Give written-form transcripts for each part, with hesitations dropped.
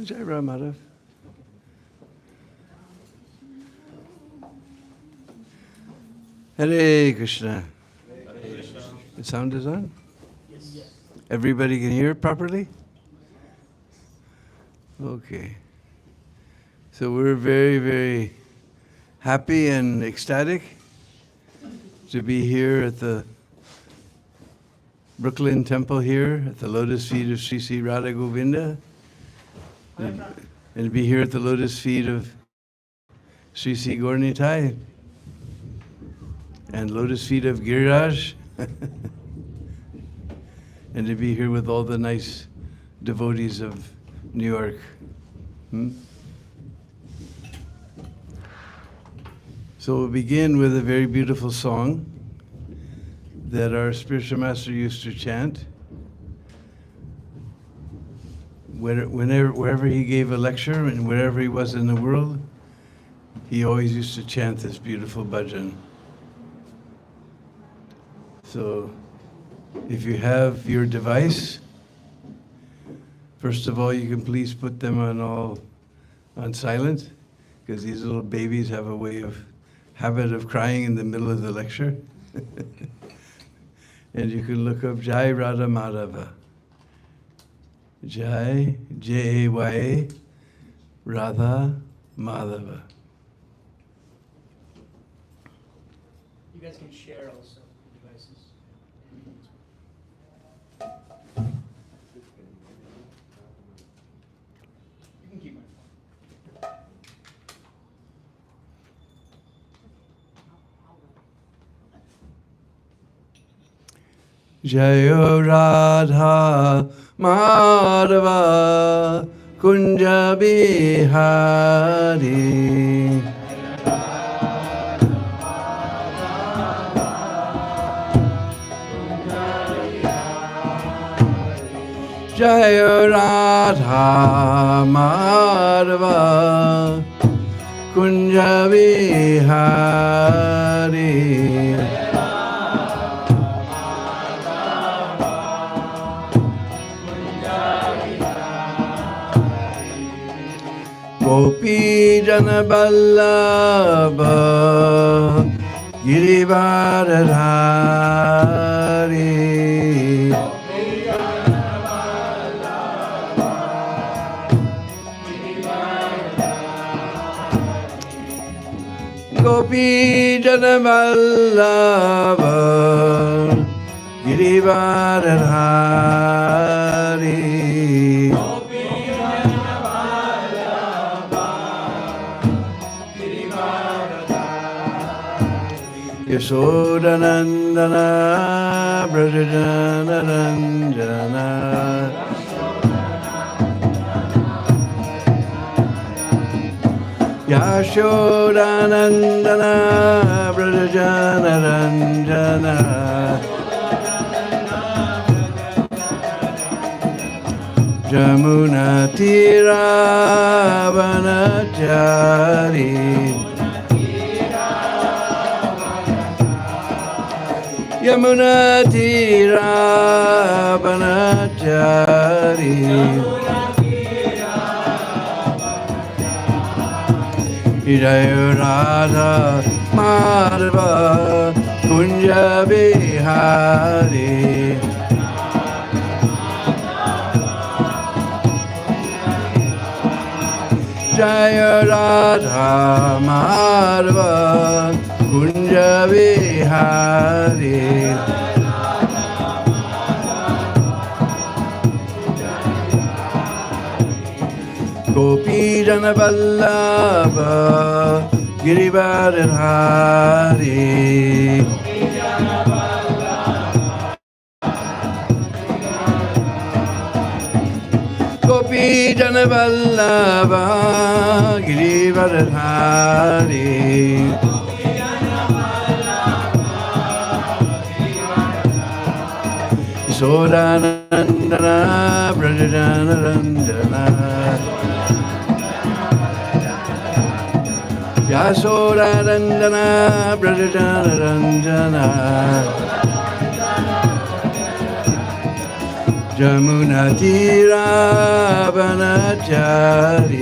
Jai Ram Madhav. Hare Krishna. The sound is on? Yes. Everybody can hear properly? Okay. So we're very, very happy and ecstatic to be here at the Brooklyn Temple here, at the lotus feet of Sri Sri Radha Govinda, and to be here at the lotus feet of Sri Sri Gaurnitai, and lotus feet of Giriraj, and to be here with all the nice devotees of New York. So we'll begin with a very beautiful song that our spiritual master used to chant wherever he gave a lecture and wherever he was in the world. He always used to chant this beautiful bhajan. So if you have your device, first of all, you can please put them on silent, because these little babies have a habit of crying in the middle of the lecture. And you can look up Jai Radha Madhava. Jai, J-A-Y-A, Radha Madhava. You guys can share also devices. You can keep my phone. Jayo Radha Madhava Kunja Bihari. Jayo Radha Madhava Kunja Bihari. Gopi Jana Vallabha Girivaradhari. Gopi Jana Vallabha Girivaradhari. Yashodanandana Brajajana Ranjana. Yashodanandana Brajajana Ranjana. Jamuna Tira Vanachari. Yamuna Tira Vanachari. Jayo Radha Madhava Kunja Bihari. Jayo Radha Madhava Kunja Bihari. Gopi Jana Vallabha Girivaradhari. Gopi Jana Vallabha Girivaradhari. Yashodanandana Brajajana Ranjana. Yashodanandana Brajajana Ranjana. Jamuna Tira Vanachari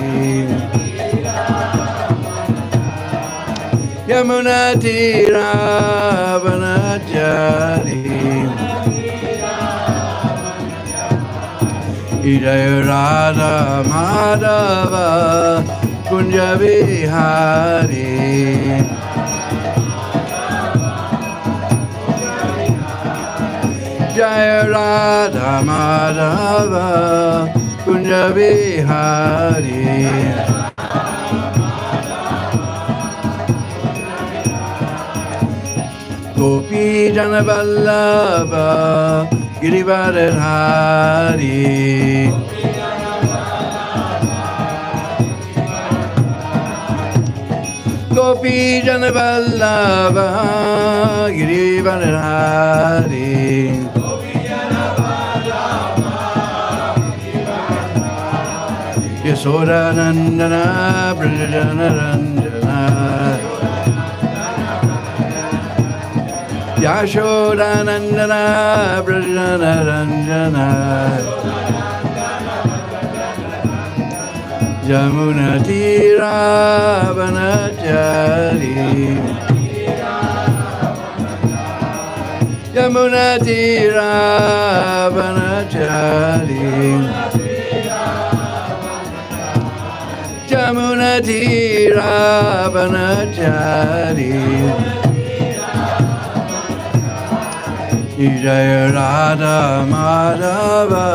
Yamuna Tira Vanachari Jaya Radha Madhava Kunja Vihari Jaya Radha Madhava Kunja Vihari Gopi Jana Vallabha Girivardhari Gopi Jana Vallabha Girivardhari Yasoda Nandana Brajana Ranjana Yashoda Nandana Brajana Ranjana Jamuna Tira Vanachari Jamuna Tira Vanachari Jamuna Tira Vanachari Jaya Radha Madhava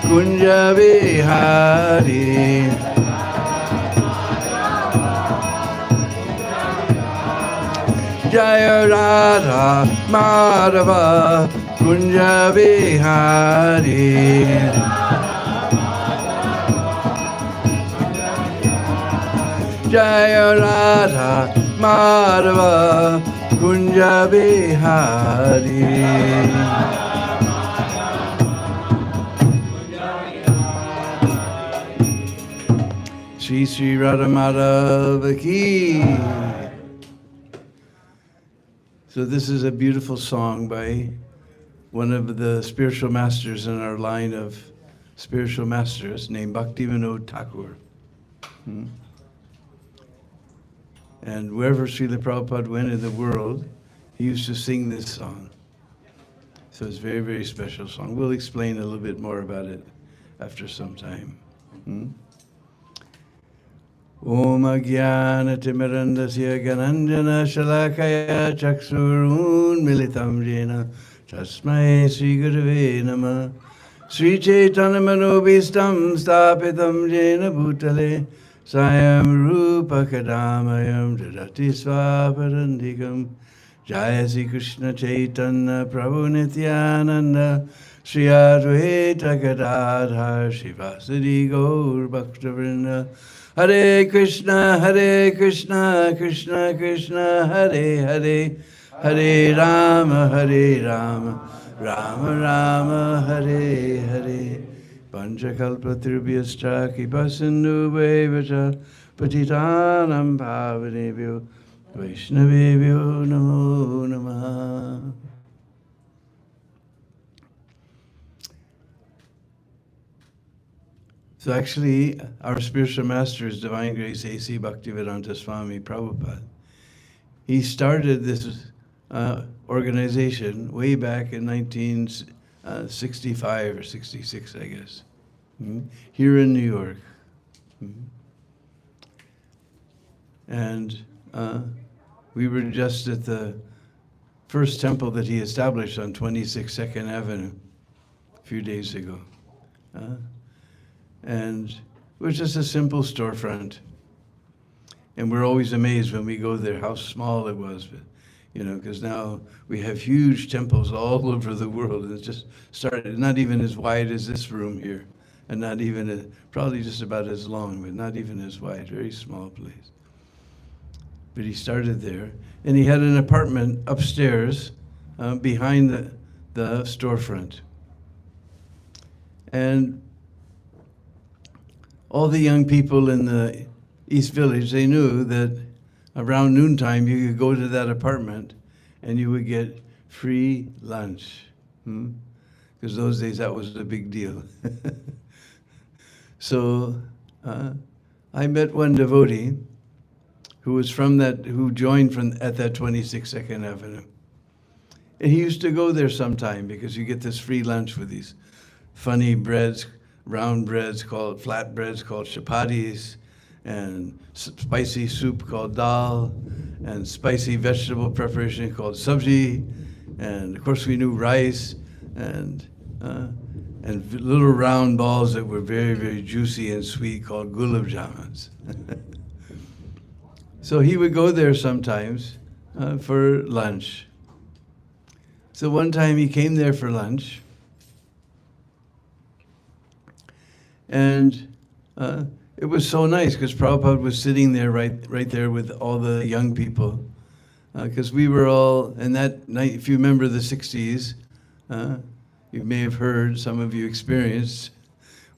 Kunja Vihari Jaya Radha Madhava Kunja Vihari Jaya Radha Madhava Kunja Vihari Shri Shri Radha Madhava Ki. So this is a beautiful song by one of the spiritual masters in our line of spiritual masters named Bhakti Thakur. And wherever Srila Prabhupada went in the world, he used to sing this song. So it's a very, very special song. We'll explain a little bit more about it after some time. Om Agyana Timirandasya Gananjana Shalakaya Chaksurun Militam Jena Tasmai Sri Gurave Namah Sri Chaitanya Manobhistam Stapitam Jena Bhutale Sayam Rupa Kadamayam Jadati Swaparandikam Jaya Sri Krishna Chaitanya Prabhu Nityananda Shri Advaita Gadadhar Shivasadi Gaur Bhaktavrinda Hare Krishna Krishna Krishna Hare Hare Hare Rama Rama Rama Hare Hare Panchakalpatrubhyascha Kipasindhu Vaivascha Patitanam Pavanebhyo Vaishnavebhyo Namo Namaha. So actually, our spiritual master is Divine Grace A.C. Bhaktivedanta Swami Prabhupada. He started this organization way back in 1965 or 66, I guess, here in New York. And we were just at the first temple that he established on 26 2nd Avenue a few days ago. And it was just a simple storefront. And we're always amazed when we go there how small it was, but, because now we have huge temples all over the world. And it's just started, not even as wide as this room here, and not even, probably just about as long, but not even as wide, very small place. But he started there, and he had an apartment upstairs behind the storefront. And all the young people in the East Village, they knew that around noontime you could go to that apartment and you would get free lunch. Because because those days that was a big deal. So I met one devotee who joined at that 22nd Avenue. And he used to go there sometime because you get this free lunch with these funny breads, round breads flat breads called chapatis, and spicy soup called dal, and spicy vegetable preparation called sabji, and of course we knew rice, and little round balls that were very, very juicy and sweet called gulab jamuns. So he would go there sometimes for lunch. So one time he came there for lunch, and it was so nice because Prabhupada was sitting there right there with all the young people, because we were all, in that night, if you remember the 60s, you may have heard, some of you experienced,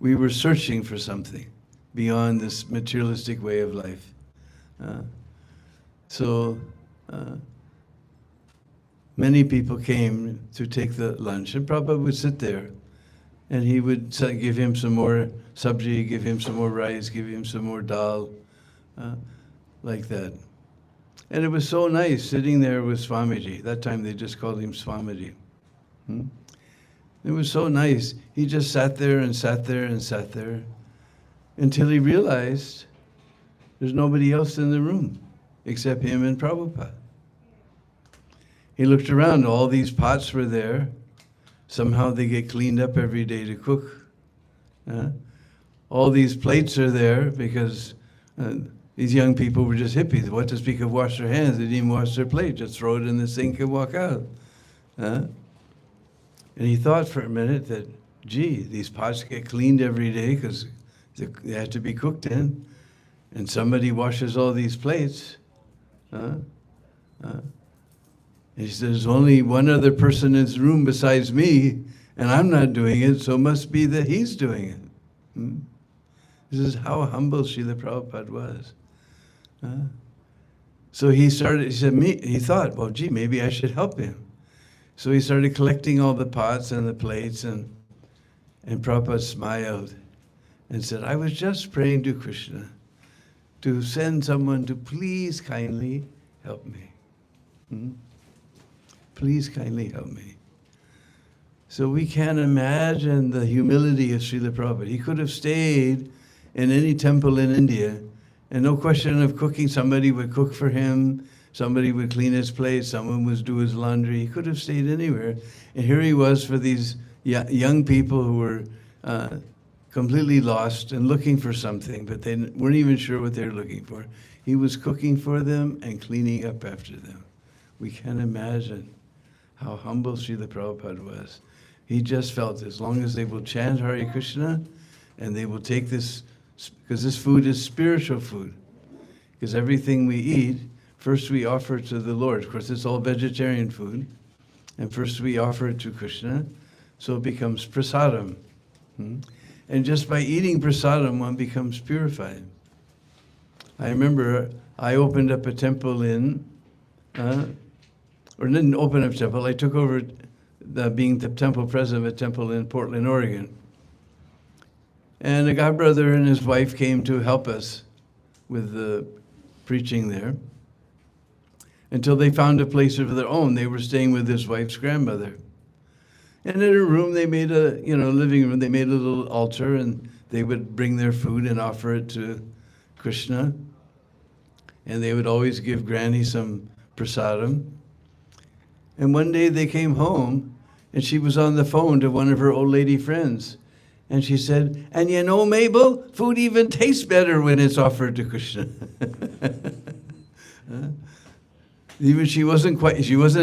we were searching for something beyond this materialistic way of life. So many people came to take the lunch, and Prabhupada would sit there, and he would give him some more sabji, give him some more rice, give him some more dal, like that. And it was so nice sitting there with Swamiji. That time they just called him Swamiji. It was so nice. He just sat there and sat there and sat there until he realized there's nobody else in the room except him and Prabhupada. He looked around, all these pots were there. Somehow they get cleaned up every day to cook. All these plates are there because these young people were just hippies. What to speak of wash their hands? They didn't even wash their plate, just throw it in the sink and walk out. And he thought for a minute that, gee, these pots get cleaned every day because they have to be cooked in, and somebody washes all these plates. He says, there's only one other person in this room besides me, and I'm not doing it, so it must be that he's doing it. This is how humble Srila Prabhupada was. So he thought, well, gee, maybe I should help him. So he started collecting all the pots and the plates, and Prabhupada smiled and said, I was just praying to Krishna to send someone to please kindly help me. Please kindly help me. So we can't imagine the humility of Srila Prabhupada. He could have stayed in any temple in India, and no question of cooking. Somebody would cook for him, somebody would clean his plate, someone would do his laundry. He could have stayed anywhere. And here he was for these young people who were completely lost and looking for something, but they weren't even sure what they were looking for. He was cooking for them and cleaning up after them. We can't imagine how humble Srila Prabhupada was. He just felt as long as they will chant Hare Krishna and they will take this, because this food is spiritual food. Because everything we eat, first we offer to the Lord. Of course, it's all vegetarian food. And first we offer it to Krishna, so it becomes prasadam. And just by eating prasadam, one becomes purified. I remember I opened up a temple or didn't open up a temple. I took over being the temple president of a temple in Portland, Oregon. And a godbrother and his wife came to help us with the preaching there until they found a place of their own. They were staying with his wife's grandmother. And in a room, they made living room, they made a little altar, and they would bring their food and offer it to Krishna. And they would always give Granny some prasadam. And one day they came home, and she was on the phone to one of her old lady friends. And she said, and you know, Mabel, food even tastes better when it's offered to Krishna. Even she wasn't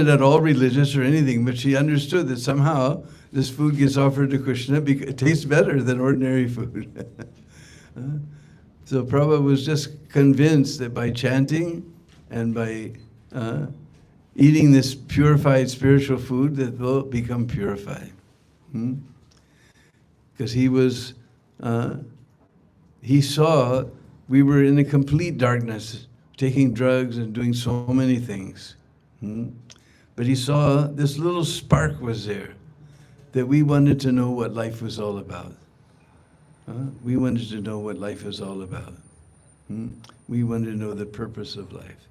at all religious or anything, but she understood that somehow this food gets offered to Krishna because it tastes better than ordinary food. So Prabhupada was just convinced that by chanting and by eating this purified spiritual food, that they'll become purified. Because he saw we were in a complete darkness, taking drugs and doing so many things. But he saw this little spark was there. that we wanted to know what life was all about. We wanted to know what life is all about. We wanted to know the purpose of life.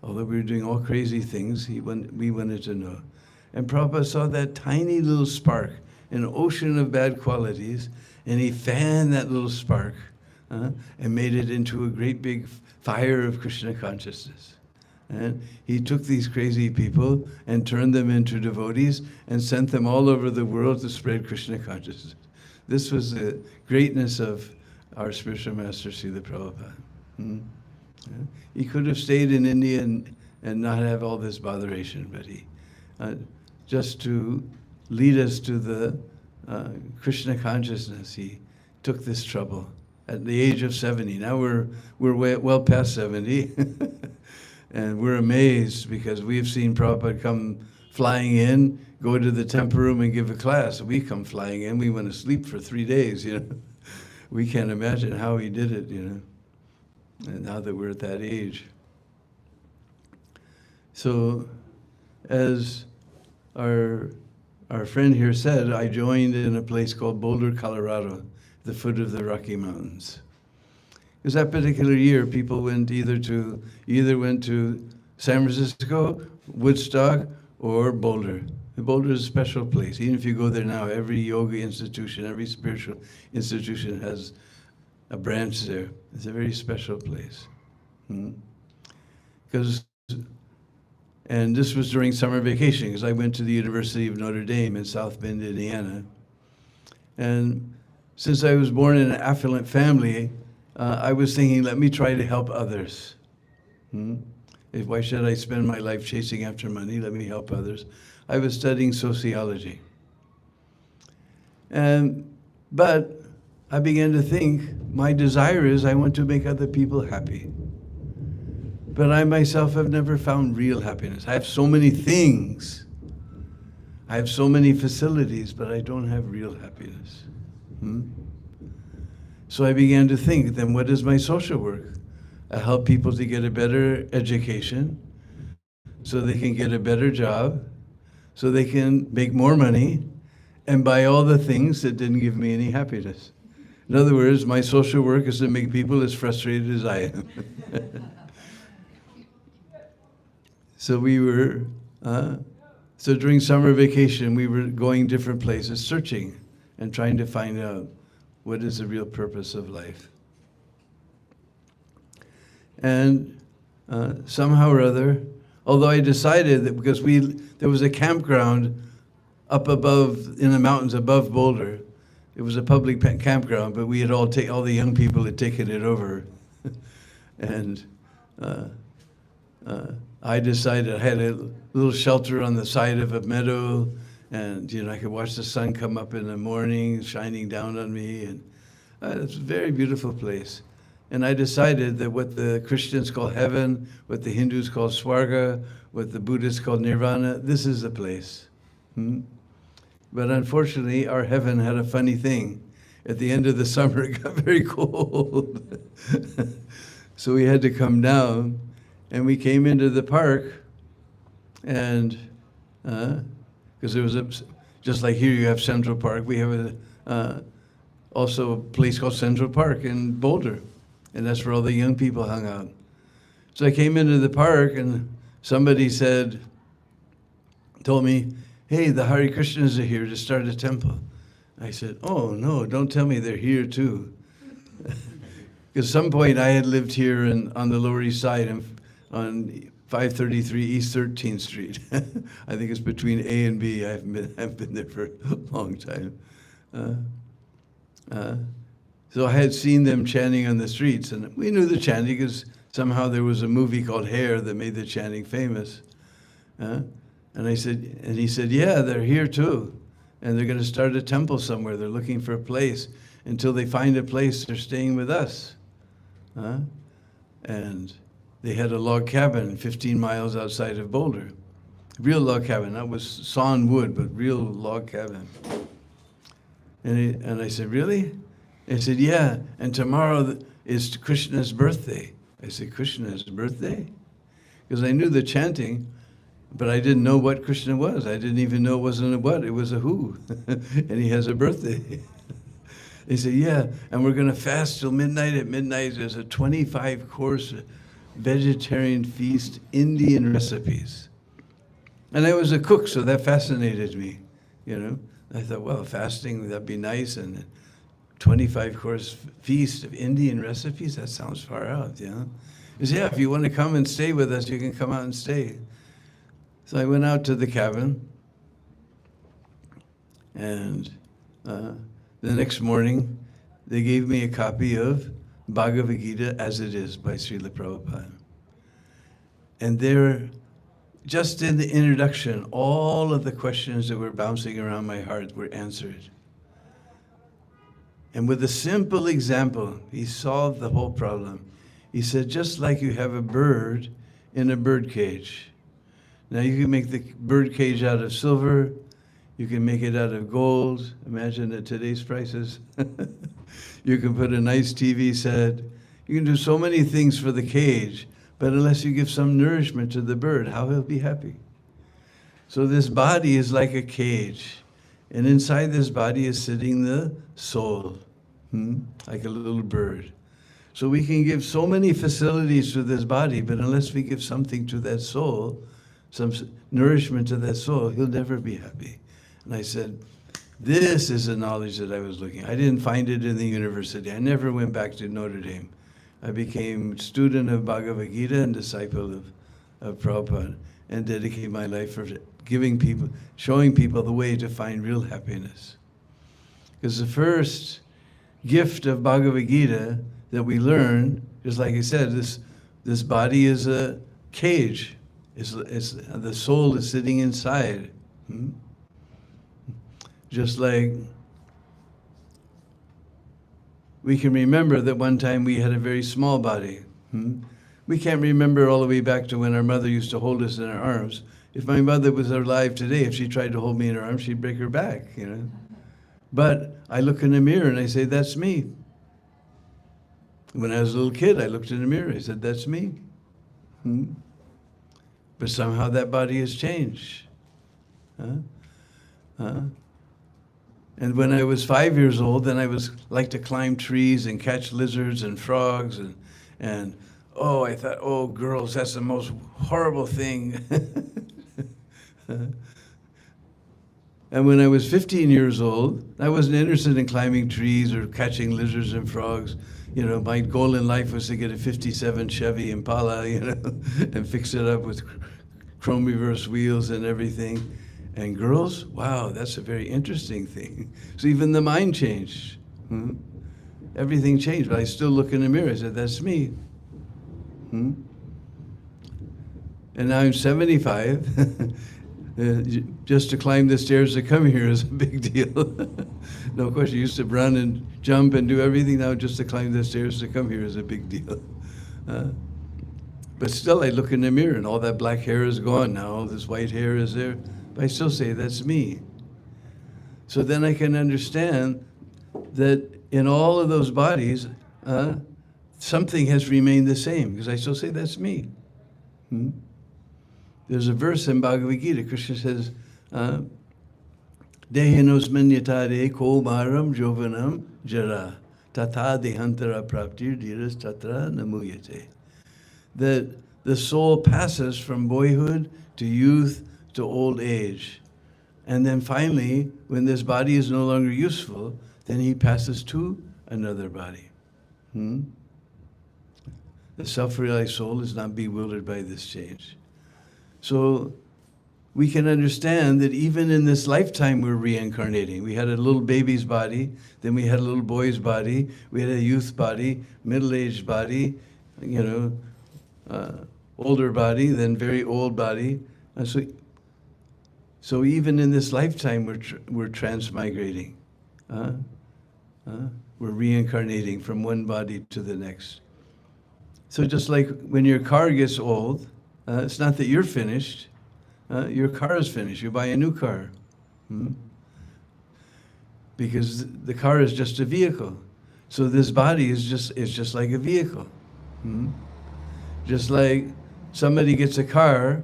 Although we were doing all crazy things, we wanted to know. And Prabhupada saw that tiny little spark, an ocean of bad qualities, and he fanned that little spark and made it into a great big fire of Krishna consciousness. And he took these crazy people and turned them into devotees and sent them all over the world to spread Krishna consciousness. This was the greatness of our spiritual master, Srila Prabhupada. He could have stayed in India and not have all this botheration, but he, just to lead us to the Krishna consciousness, he took this trouble at the age of 70. Now we're well past 70, and we're amazed because we've seen Prabhupada come flying in, go to the temple room and give a class. We come flying in, we want to sleep for 3 days, We can't imagine how he did it, and now that we're at that age. So, as our friend here said, I joined in a place called Boulder, Colorado, the foot of the Rocky Mountains. Because that particular year, people went either went to San Francisco, Woodstock, or Boulder. Boulder is a special place. Even if you go there now, every yoga institution, every spiritual institution has a branch there. It's a very special place. And this was during summer vacation, because I went to the University of Notre Dame in South Bend, Indiana. And since I was born in an affluent family, I was thinking, let me try to help others. Why should I spend my life chasing after money? Let me help others. I was studying sociology. But I began to think, my desire is I want to make other people happy. But I myself have never found real happiness. I have so many things. I have so many facilities, but I don't have real happiness. So I began to think, then what is my social work? I help people to get a better education, so they can get a better job, so they can make more money, and buy all the things that didn't give me any happiness. In other words, my social work is to make people as frustrated as I am. So so during summer vacation, we were going different places, searching and trying to find out what is the real purpose of life. And somehow or other, although I decided that because there was a campground up above, in the mountains above Boulder. It was a public campground, but we had all the young people had taken it over. And I decided I had a little shelter on the side of a meadow, and I could watch the sun come up in the morning, shining down on me, and it's a very beautiful place. And I decided that what the Christians call heaven, what the Hindus call Swarga, what the Buddhists call Nirvana, this is the place. But unfortunately, our heaven had a funny thing. At the end of the summer, it got very cold. So we had to come down, and we came into the park, and because there was just like here you have Central Park, we have also a place called Central Park in Boulder, and that's where all the young people hung out. So I came into the park, and somebody told me, hey, the Hare Krishnas are here to start a temple. I said, oh, no, don't tell me they're here too. Because at some point I had lived here on the Lower East Side on 533 East 13th Street. I think it's between A and B. I've been there for a long time. So I had seen them chanting on the streets, and we knew the chanting because somehow there was a movie called Hair that made the chanting famous. And he said, yeah, they're here too. And they're going to start a temple somewhere. They're looking for a place. Until they find a place, they're staying with us. And they had a log cabin 15 miles outside of Boulder. Real log cabin. That was sawn wood, but real log cabin. And I said, really? He said, yeah. And tomorrow is Krishna's birthday. I said, Krishna's birthday? Because I knew the chanting But I didn't know what Krishna was. I didn't even know it wasn't a what, it was a who. And he has a birthday. He said, yeah, and we're going to fast till midnight. At midnight, there's a 25-course vegetarian feast, Indian recipes. And I was a cook, so that fascinated me, you know. I thought, well, fasting, that'd be nice, and 25-course feast of Indian recipes, that sounds far out, you know. He said, yeah, if you want to come and stay with us, you can come out and stay. So I went out to the cabin, and the next morning, they gave me a copy of Bhagavad Gita as it is by Srila Prabhupada. And there, just in the introduction, all of the questions that were bouncing around my heart were answered. And with a simple example, he solved the whole problem. He said, just like you have a bird in a bird cage. Now you can make the bird cage out of silver, you can make it out of gold. Imagine at today's prices. You can put a nice TV set. You can do so many things for the cage, but unless you give some nourishment to the bird, how he'll be happy? So this body is like a cage, and inside this body is sitting the soul, like a little bird. So we can give so many facilities to this body, but unless we give something to that soul, some nourishment to that soul, he'll never be happy. And I said, this is the knowledge that I was looking at. I didn't find it in the university. I never went back to Notre Dame. I became student of Bhagavad Gita and disciple of Prabhupada, and dedicated my life for giving people, showing people the way to find real happiness. Because the first gift of Bhagavad Gita that we learn, just like I said, this body is a cage. The soul is sitting inside. Just like we can remember that one time we had a very small body. We can't remember all the way back to when our mother used to hold us in her arms. If my mother was alive today, if she tried to hold me in her arms, she'd break her back, you know. But I look in the mirror and I say, that's me. When I was a little kid, I looked in the mirror, I said, that's me. But somehow that body has changed. And when I was 5 years old, then I was like to climb trees and catch lizards and frogs and oh, I thought, oh, girls, that's the most horrible thing. And when I was 15 years old, I wasn't interested in climbing trees or catching lizards and frogs. You know, my goal in life was to get a 57 Chevy Impala, you know, and fix it up with chrome reverse wheels and everything. And girls, wow, that's a very interesting thing. So even the mind changed. Everything changed, but I still look in the mirror. I said, that's me. And now I'm 75. Just to climb the stairs to come here is a big deal. No question, I used to run and jump and do everything. Now just to climb the stairs to come here is a big deal. But still, I look in the mirror and all that black hair is gone now. All this white hair is there. But I still say, that's me. So then I can understand that in all of those bodies, something has remained the same, because I still say, that's me. There's a verse in Bhagavad Gita, Krishna says, Dehinosman yatare komaram jovanam jara, tata dehantara praptir dhiras tatra namuyate. That the soul passes from boyhood to youth to old age. And then finally, when this body is no longer useful, then he passes to another body. The self-realized soul is not bewildered by this change. So we can understand that even in this lifetime we're reincarnating. We had a little baby's body, then we had a little boy's body, we had a youth body, middle-aged body, you know, older body, then very old body. So even in this lifetime, we're transmigrating. We're reincarnating from one body to the next. So just like when your car gets old, it's not that you're finished. Your car is finished. You buy a new car. Because the car is just a vehicle. So this body is just like a vehicle. Just like somebody gets a car,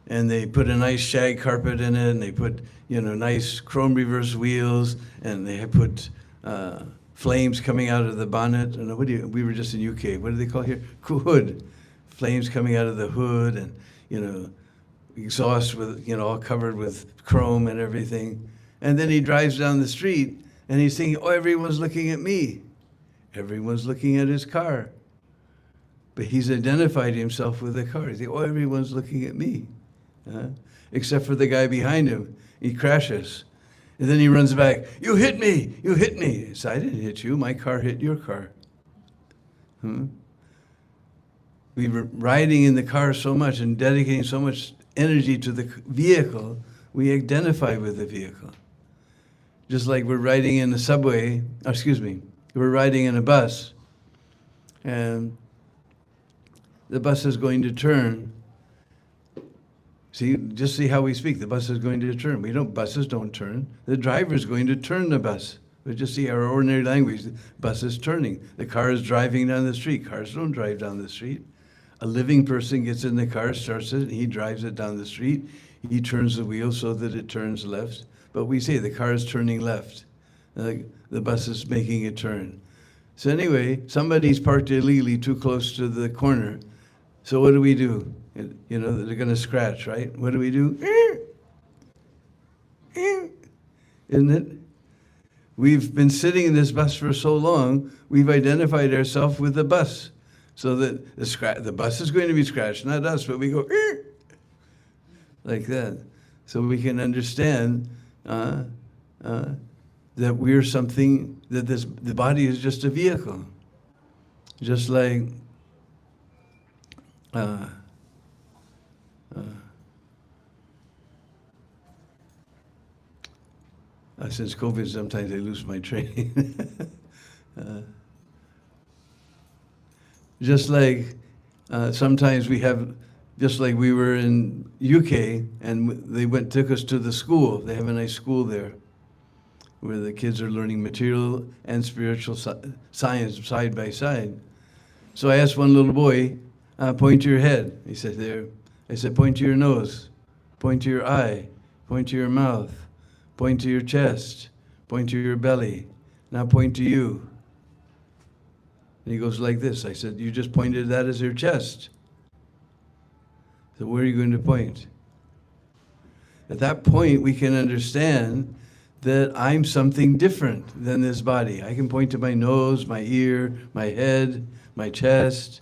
and they put a nice shag carpet in it, and they put, nice chrome reverse wheels, and they put flames coming out of the bonnet. And we were just in UK. What do they call here? Hood. Flames coming out of the hood, and exhaust with all covered with chrome and everything. And then he drives down the street, and he's thinking, "Oh, everyone's looking at me. Everyone's looking at his car." But he's identified himself with the car. He's thinking, "Oh, everyone's looking at me," except for the guy behind him. He crashes. And then he runs back. "You hit me! You hit me!" He says, "I didn't hit you. My car hit your car." We were riding in the car so much and dedicating so much energy to the vehicle, we identify with the vehicle. Just like we're riding in a subway, we're riding in a bus, and the bus is going to turn. Just see how we speak. The bus is going to turn. Buses don't turn. The driver is going to turn the bus. But just see our ordinary language. The bus is turning. The car is driving down the street. Cars don't drive down the street. A living person gets in the car, starts it, and he drives it down the street. He turns the wheel so that it turns left. But we say the car is turning left. The bus is making a turn. So anyway, somebody's parked illegally too close to the corner. So what do? They're going to scratch, right? What do? Isn't it? We've been sitting in this bus for so long, we've identified ourselves with the bus. So that the bus is going to be scratched, not us, but we go like that. So we can understand that we're something, that the body is just a vehicle. Just like since COVID, sometimes I lose my train. Just like sometimes we have, just like we were in UK, and they took us to the school. They have a nice school there, where the kids are learning material and spiritual science side by side. So I asked one little boy, "Point to your head." He said, "There." I said, "Point to your nose, point to your eye, point to your mouth, point to your chest, point to your belly. Now point to you." And he goes like this. I said, "You just pointed that as your chest. So where are you going to point?" At that point, we can understand that I'm something different than this body. I can point to my nose, my ear, my head, my chest,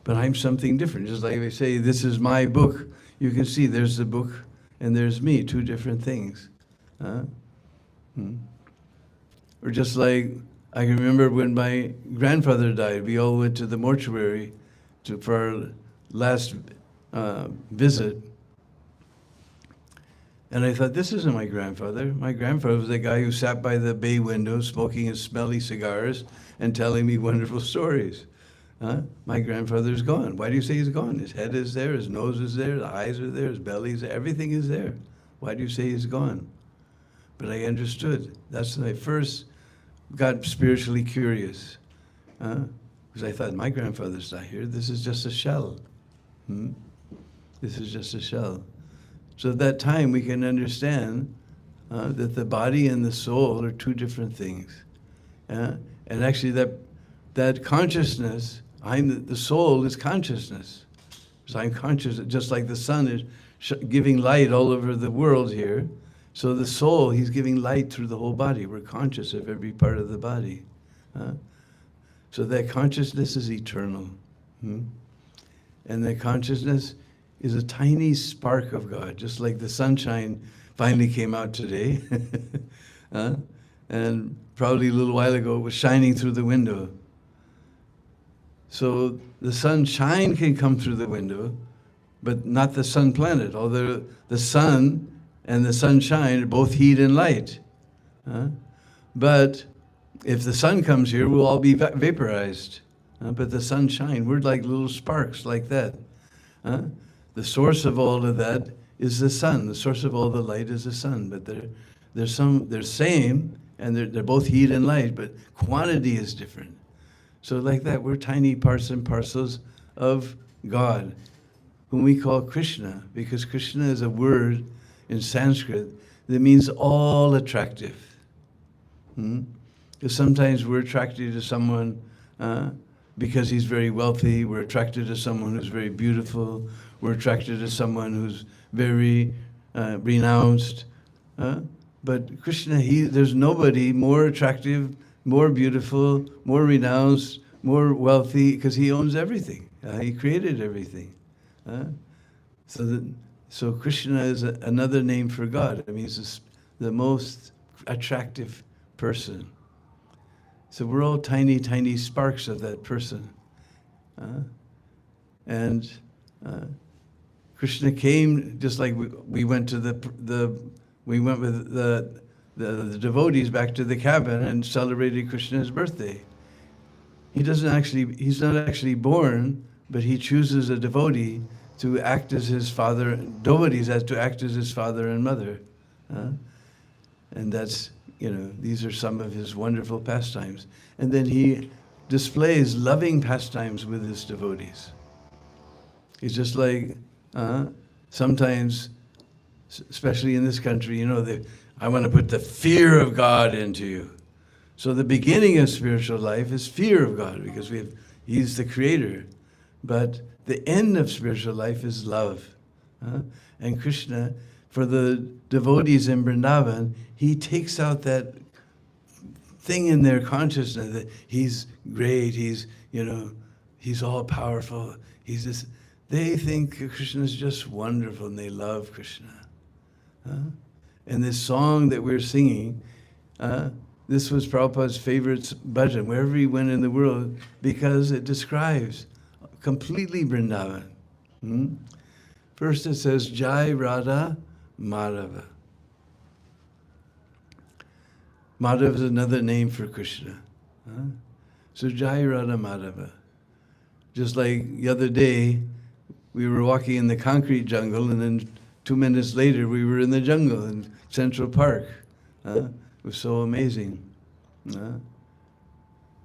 but I'm something different. Just like I say, this is my book. You can see there's the book and there's me, two different things. Or just like, I can remember when my grandfather died, we all went to the mortuary for our last visit. And I thought, this isn't my grandfather. My grandfather was the guy who sat by the bay window smoking his smelly cigars and telling me wonderful stories. My grandfather's gone. Why do you say he's gone? His head is there, his nose is there, the eyes are there, his belly is there, everything is there. Why do you say he's gone? But I understood. That's when I first got spiritually curious. Because I thought, my grandfather's not here. This is just a shell. This is just a shell. So at that time, we can understand that the body and the soul are two different things. And actually, that consciousness, the soul is consciousness. So I'm conscious, just like the sun is giving light all over the world here. So the soul, he's giving light through the whole body. We're conscious of every part of the body. So that consciousness is eternal. And that consciousness is a tiny spark of God, just like the sunshine finally came out today. And probably a little while ago, it was shining through the window. So the sunshine can come through the window, but not the sun planet, although the sun and the sunshine are both heat and light. But if the sun comes here, we'll all be vaporized. But the sunshine, we're like little sparks like that. The source of all of that is the sun. The source of all the light is the sun. But they're same, and they're both heat and light, but quantity is different. So like that, we're tiny parts and parcels of God. whom we call Krishna, because Krishna is a word in Sanskrit that means all attractive. Because sometimes we're attracted to someone because he's very wealthy. We're attracted to someone who's very beautiful. We're attracted to someone who's very renounced. But Krishna, there's nobody more attractive, more beautiful, more renounced, more wealthy, because he owns everything. He created everything. So Krishna is another name for God. I mean, he's the most attractive person. So we're all tiny, tiny sparks of that person. And Krishna came just like we went to we went with the devotees back to the cabin and celebrated Krishna's birthday. He's not actually born, but he chooses a devotee to act as his father. Devotees has to act as his father and mother. And that's, these are some of his wonderful pastimes. And then he displays loving pastimes with his devotees. He's just like, sometimes, especially in this country, I want to put the fear of God into you. So the beginning of spiritual life is fear of God, because he's the creator. But the end of spiritual life is love. And Krishna, for the devotees in Vrindavan, he takes out that thing in their consciousness that he's great, he's all powerful. They think Krishna is just wonderful and they love Krishna. And this song that we're singing, this was Prabhupada's favorite bhajan, wherever he went in the world, because it describes completely Vrindavan. First it says, Jai Radha Madhava. Madhava is another name for Krishna. So Jai Radha Madhava. Just like the other day, we were walking in the concrete jungle, and then 2 minutes later, we were in the jungle in Central Park. It was so amazing.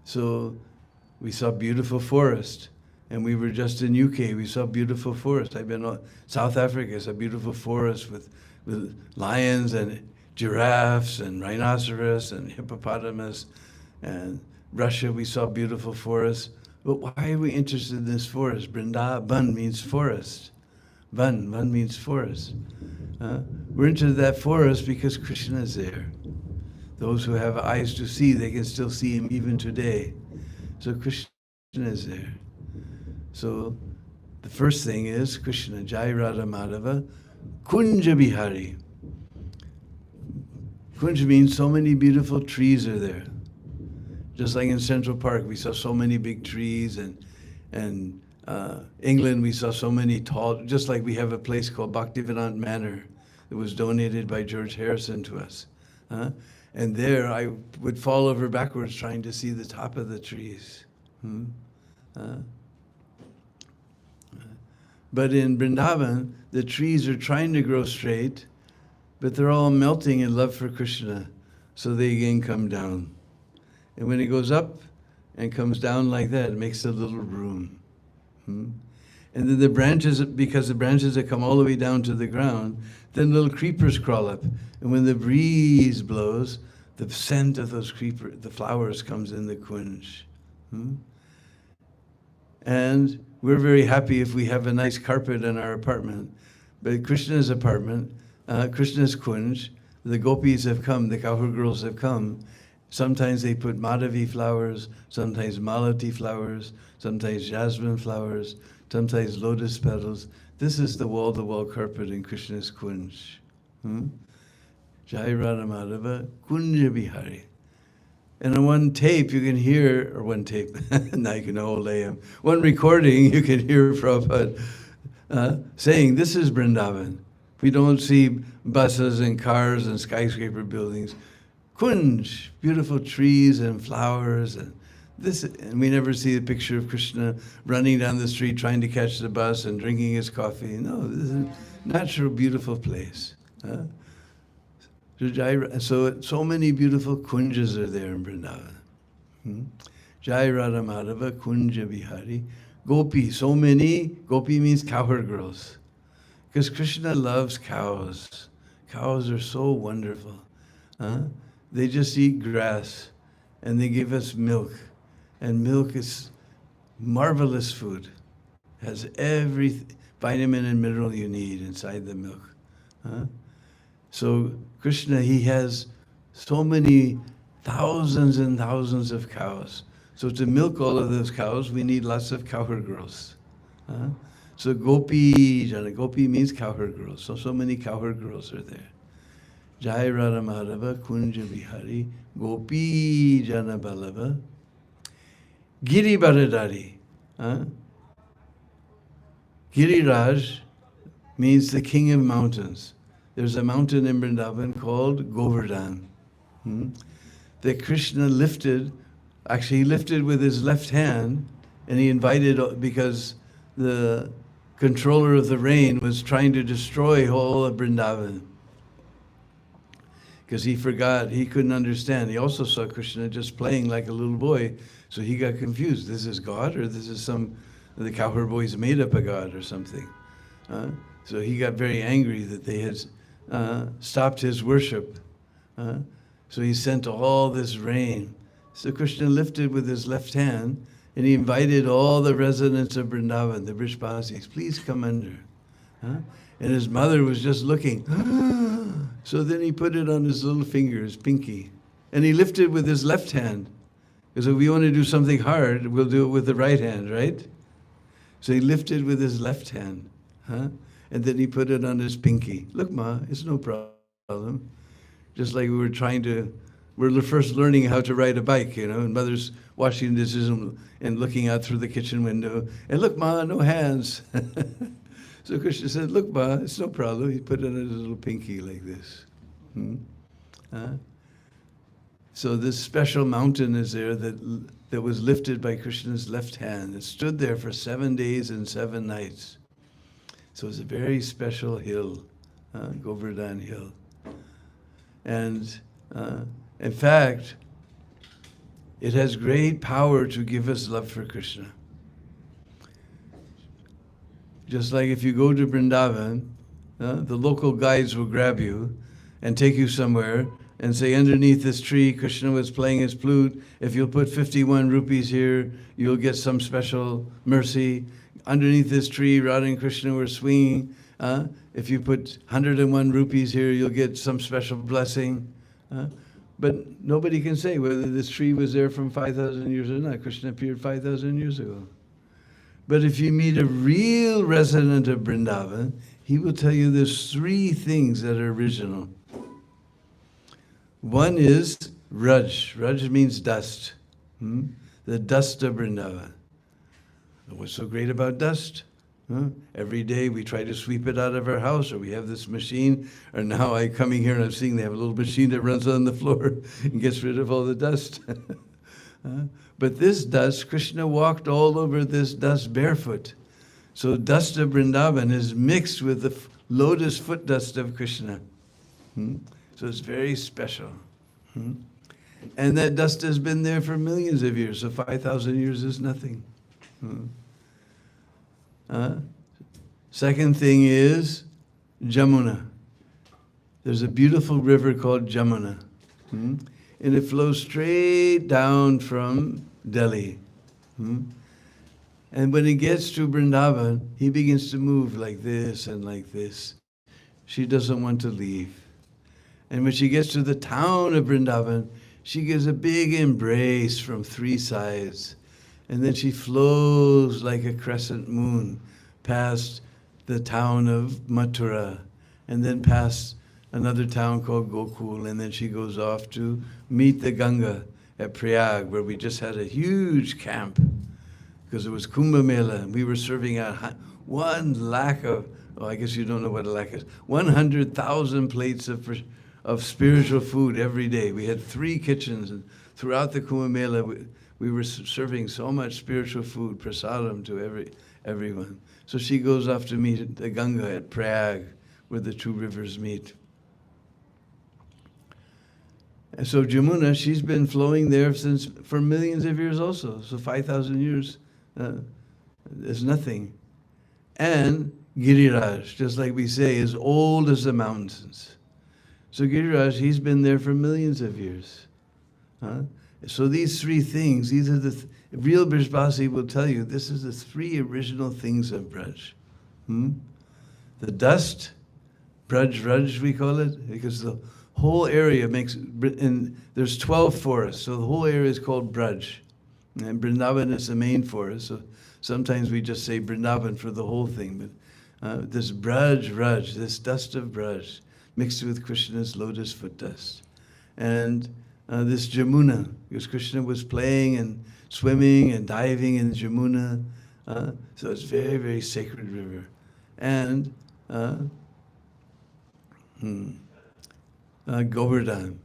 So we saw beautiful forest. And we were just in UK, we saw beautiful forest. I've been South Africa, it's a beautiful forest with lions and giraffes and rhinoceros and hippopotamus. And Russia, we saw beautiful forests. But why are we interested in this forest? Ban means forest. Ban means forest. We're into that forest because Krishna is there. Those who have eyes to see, they can still see him even today. So Krishna is there. So the first thing is Krishna, Jai Radha Madhava, Kunja Bihari. Kunja means so many beautiful trees are there. Just like in Central Park, we saw so many big trees, and England, we saw so many tall, just like we have a place called Bhaktivedanta Manor that was donated by George Harrison to us. And there I would fall over backwards trying to see the top of the trees. But in Vrindavan, the trees are trying to grow straight, but they're all melting in love for Krishna, so they again come down. And when it goes up and comes down like that, it makes a little room. And then the branches, because the branches that come all the way down to the ground, then little creepers crawl up. And when the breeze blows, the scent of those the flowers comes in the kunj. And we're very happy if we have a nice carpet in our apartment. But Krishna's apartment, Krishna's kunj, the gopis have come, the cowherd girls have come. Sometimes they put Madhavi flowers, sometimes Malati flowers, sometimes jasmine flowers, sometimes lotus petals. This is the wall-to-wall carpet in Krishna's kunj. Jai Radha Madhava, Kunja Bihari. And on one tape you can hear, or one tape, now you can hold AM, one recording you can hear Prabhupada saying, this is Vrindavan. We don't see buses and cars and skyscraper buildings. Kunj, beautiful trees and flowers, and we never see a picture of Krishna running down the street trying to catch the bus and drinking his coffee. No, this is a natural, beautiful place. So many beautiful kunjas are there in Vrindavan. Jai Radha Madhava, Kunja Bihari, Gopi, so many. Gopi means cowherd girls. Because Krishna loves cows. Cows are so wonderful. They just eat grass and they give us milk. And milk is marvelous food. Has every vitamin and mineral you need inside the milk. So Krishna, he has so many thousands and thousands of cows. So to milk all of those cows, we need lots of cowherd girls. So Gopi, Jana, Gopi means cowherd girls. So many cowherd girls are there. Jai Radha Madhava Kunja Bihari Gopi Jana Balava Giri Baradari. Giriraj means the king of mountains. There's a mountain in Vrindavan called Govardhan that Krishna lifted. Actually, he lifted with his left hand, and he invited, because the controller of the rain was trying to destroy all of Vrindavan. Because he forgot, he couldn't understand. He also saw Krishna just playing like a little boy, so he got confused. This is God, or this is the cowherd boys made up a god or something. So he got very angry that they had stopped his worship. So he sent all this rain. So Krishna lifted with his left hand, and he invited all the residents of Vrindavan, the Vrishbasis, please come under. And his mother was just looking. So then he put it on his little finger, his pinky. And he lifted with his left hand. Because if we want to do something hard, we'll do it with the right hand, right? So he lifted with his left hand. And then he put it on his pinky. Look, Ma, it's no problem. Just like we're first learning how to ride a bike, and mother's washing dishes and looking out through the kitchen window. And look, Ma, no hands. So Krishna said, look, Ma, it's no problem. He put it on his little pinky like this. So this special mountain is there that was lifted by Krishna's left hand. It stood there for 7 days and 7 nights. So it's a very special hill, Govardhan Hill. And in fact, it has great power to give us love for Krishna. Just like if you go to Vrindavan, the local guides will grab you and take you somewhere and say, underneath this tree, Krishna was playing his flute. If you'll put 51 rupees here, you'll get some special mercy. Underneath this tree, Radha and Krishna were swinging. If you put 101 rupees here, you'll get some special blessing. But nobody can say whether this tree was there from 5,000 years or not. Krishna appeared 5,000 years ago. But if you meet a real resident of Vrindavan, he will tell you there's 3 things that are original. One is Raj. Raj means dust. The dust of Vrindavan. What's so great about dust? Every day we try to sweep it out of our house, or we have this machine, or now I'm coming here and I'm seeing they have a little machine that runs on the floor and gets rid of all the dust. But this dust, Krishna walked all over this dust barefoot. So dust of Vrindavan is mixed with the lotus foot dust of Krishna. So it's very special. And that dust has been there for millions of years, so 5,000 years is nothing. Second thing is Jamuna. There's a beautiful river called Jamuna. And it flows straight down from Delhi. And when it gets to Vrindavan, he begins to move like this and like this. She doesn't want to leave. And when she gets to the town of Vrindavan, she gives a big embrace from 3 sides. And then she flows like a crescent moon past the town of Mathura, and then past another town called Gokul, and then she goes off to meet the Ganga at Prayag, where we just had a huge camp, because it was Kumbh Mela, and we were serving out 1 lakh of, I guess you don't know what a lakh is, 100,000 plates of spiritual food every day. We had 3 kitchens, and throughout the Kumbh Mela, we were serving so much spiritual food, prasadam, to everyone. So she goes off to meet the Ganga at Prayag, where the 2 rivers meet. And so Jamuna, she's been flowing there for millions of years also. So 5,000 years. There's nothing. And Giriraj, just like we say, is old as the mountains. So Giriraj, he's been there for millions of years. So these three things, these are the real Brijbasi will tell you, this is the three original things of Braj. The dust, Braj Raj we call it, because the whole area makes, and there's 12 forests, so the whole area is called Braj. And Vrindavan is the main forest, so sometimes we just say Vrindavan for the whole thing, but this Braj Raj, this dust of Braj, mixed with Krishna's lotus foot dust. And this Jamuna, because Krishna was playing and swimming and diving in Jamuna, so it's very, very sacred river. And Govardhan.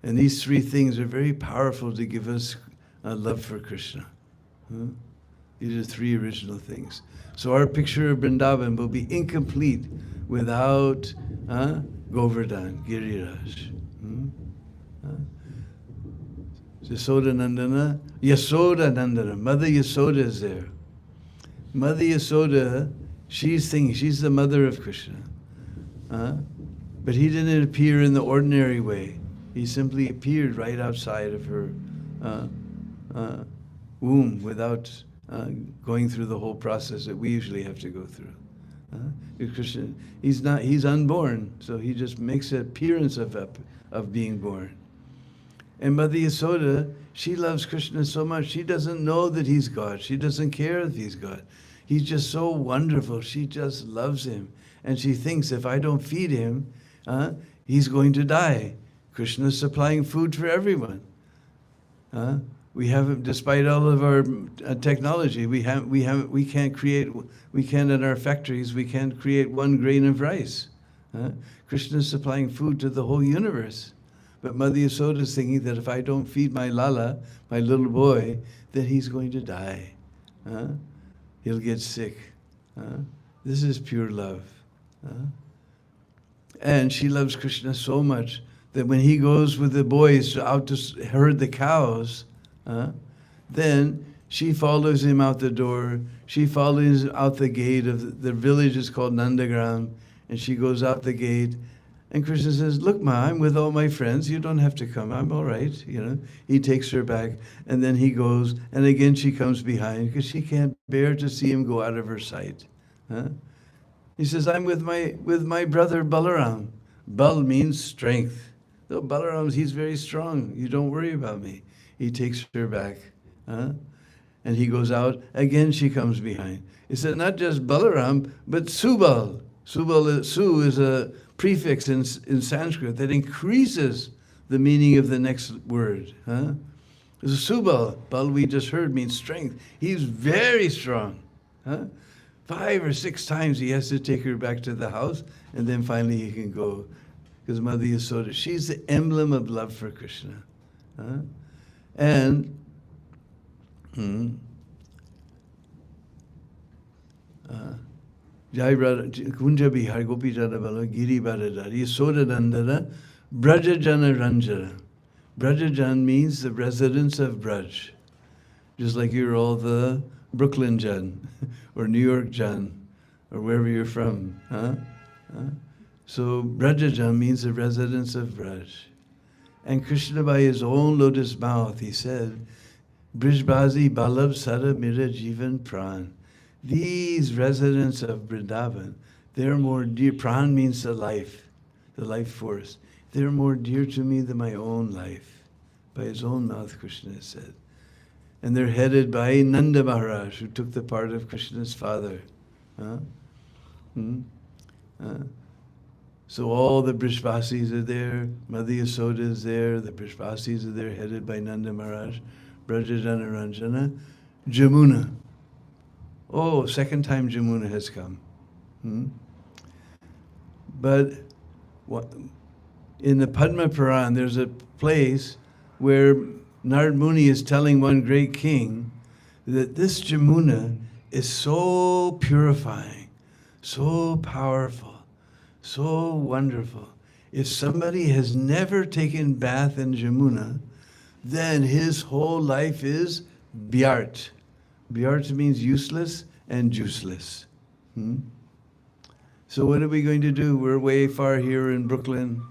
And these three things are very powerful to give us a love for Krishna. These are three original things. So our picture of Vrindavan will be incomplete without Govardhan, Giriraj. Yasoda Nandana, Mother Yasoda is there. Mother Yasoda, she's the mother of Krishna. But he didn't appear in the ordinary way. He simply appeared right outside of her womb without going through the whole process that we usually have to go through. Krishna, he's unborn, so he just makes an appearance of being born. And Mother Yasoda, she loves Krishna so much, she doesn't know that he's God. She doesn't care if he's God. He's just so wonderful. She just loves him. And she thinks if I don't feed him, he's going to die. Krishna is supplying food for everyone. We haven't, despite all of our technology, we can't in our factories, we can't create one grain of rice. Krishna is supplying food to the whole universe. But Mother Yasoda is thinking that if I don't feed my Lala, my little boy, then he's going to die. He'll get sick. This is pure love. And she loves Krishna so much that when he goes with the boys out to herd the cows, then she follows him out the door. She follows out the gate of the village is called Nandagram, and she goes out the gate. And Krishna says, look, Ma, I'm with all my friends. You don't have to come. I'm all right. He takes her back, and then he goes, and again she comes behind because she can't bear to see him go out of her sight. He says, I'm with my brother Balaram. Bal means strength. Though Balaram, he's very strong. You don't worry about me. He takes her back. And he goes out. Again, she comes behind. He said, not just Balaram, but Subal. Su is a prefix in Sanskrit that increases the meaning of the next word. Subal, Bal we just heard means strength. He's very strong. 5 or 6 times he has to take her back to the house, and then finally he can go. Because Mother Yasoda, she's the emblem of love for Krishna. And Jai Kunja Bihar Gopi Jana Bala Giri Baradar Yasoda Nandana Braja Jana Ranjana. Brajajan means the residents of Braj. Just like you're all the Brooklyn Jan or New York Jan or wherever you're from. So Brajajan means the residents of Braj. And Krishna, by his own lotus mouth, he said, Brijbazi Balav Sada Mira Jivan Pran. These residents of Vrindavan, they're more dear. Pran means the life force. They're more dear to me than my own life. By his own mouth, Krishna said. And they're headed by Nanda Maharaj, who took the part of Krishna's father. So all the Brijbasis are there, Mother Yasoda is there, the Brijbasis are there, headed by Nanda Maharaj, Brajajana Ranjana, Jamuna. Oh, second time Jamuna has come. But in the Padma Puran, there's a place where Narad Muni is telling one great king that this Jamuna is so purifying, so powerful, so wonderful. If somebody has never taken bath in Jamuna, then his whole life is byart. Vyartha means useless and juiceless. So what are we going to do? We're way far here in Brooklyn.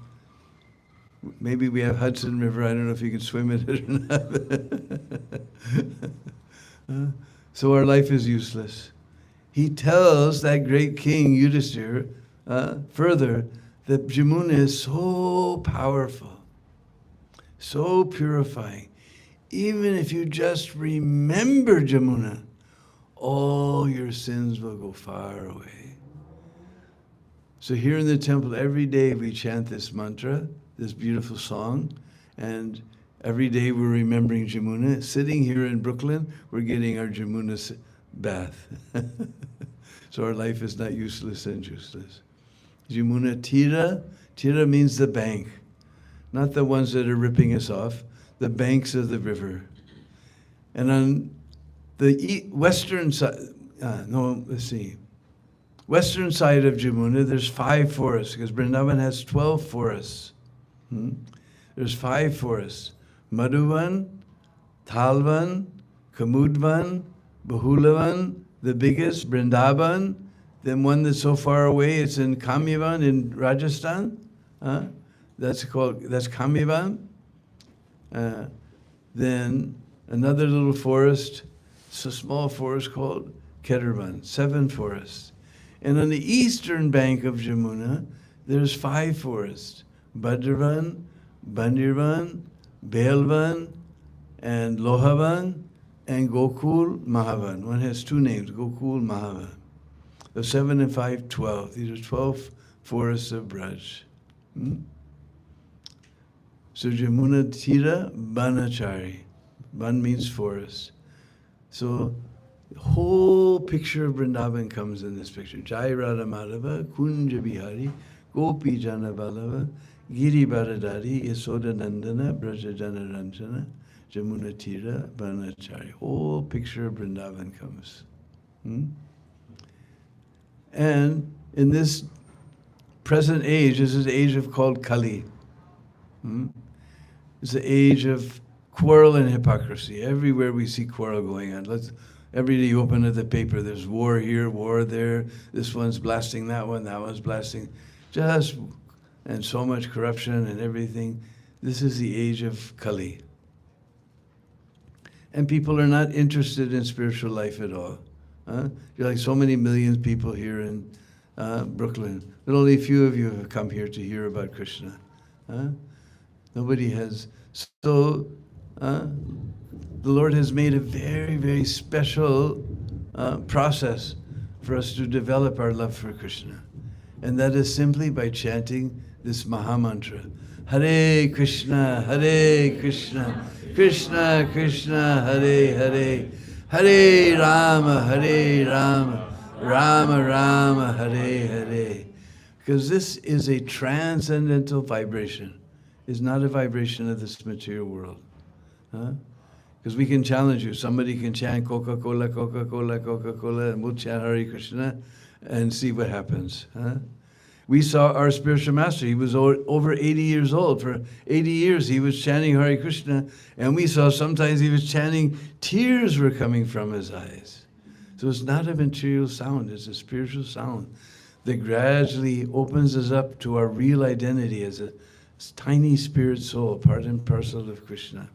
Maybe we have Hudson River. I don't know if you can swim in it or not. So our life is useless. He tells that great king, Yudhisthira, further, that Jamuna is so powerful, so purifying. Even if you just remember Jamuna, all your sins will go far away. So here in the temple, every day we chant this mantra, this beautiful song, and every day we're remembering Jamuna. Sitting here in Brooklyn, we're getting our Jamuna bath. So our life is not useless and useless. Jamuna Tira, Tira means the bank, not the ones that are ripping us off, the banks of the river. And on the western side, western side of Jamuna, there's 5 forests, because Vrindavan has 12 forests. There's 5 forests: Madhuvan, Thalvan, Kamudvan, Bahulavan, the biggest, Vrindavan, then one that's so far away, it's in Kamyavan in Rajasthan. That's Kamyavan. Then another little forest, it's a small forest called Kedarvan, 7 forests. And on the eastern bank of Jamuna, there's 5 forests: Bhadravan, Bandirvan, Belvan, and Lohavan, and Gokul Mahavan. One has 2 names, Gokul Mahavan. So 7 and 5, 12. These are 12 forests of Braj. So Jamuna Tira Banachari. Ban means forest. So the whole picture of Vrindavan comes in this picture. Jai Radha Madhava, Kunja Bihari, Gopi Jana Vallabha, Giri Bharadari, Yasoda Nandana, Braja Jana Ranjana, Jamuna Tira Banachari. Whole picture of Vrindavan comes. And in this present age, this is the age of called Kali. It's the age of quarrel and hypocrisy. Everywhere we see quarrel going on. Every day you open up the paper, there's war here, war there. This one's blasting that one's blasting. And so much corruption and everything. This is the age of Kali. And people are not interested in spiritual life at all. You're like so many millions of people here in Brooklyn, but only a few of you have come here to hear about Krishna. Nobody has. So the Lord has made a very, very special process for us to develop our love for Krishna. And that is simply by chanting this Maha Mantra. Hare Krishna, Krishna Krishna, Hare Hare, Hare Rama, Rama Rama, Hare Hare. Because this is a transcendental vibration. It's not a vibration of this material world. Because we can challenge you. Somebody can chant Coca-Cola, Coca-Cola, Coca-Cola, and we'll chant Hare Krishna and see what happens. We saw our spiritual master. He was over 80 years old. For 80 years, he was chanting Hare Krishna, and we saw sometimes he was chanting, tears were coming from his eyes. So it's not a material sound, it's a spiritual sound that gradually opens us up to our real identity as a tiny spirit soul, part and parcel of Krishna.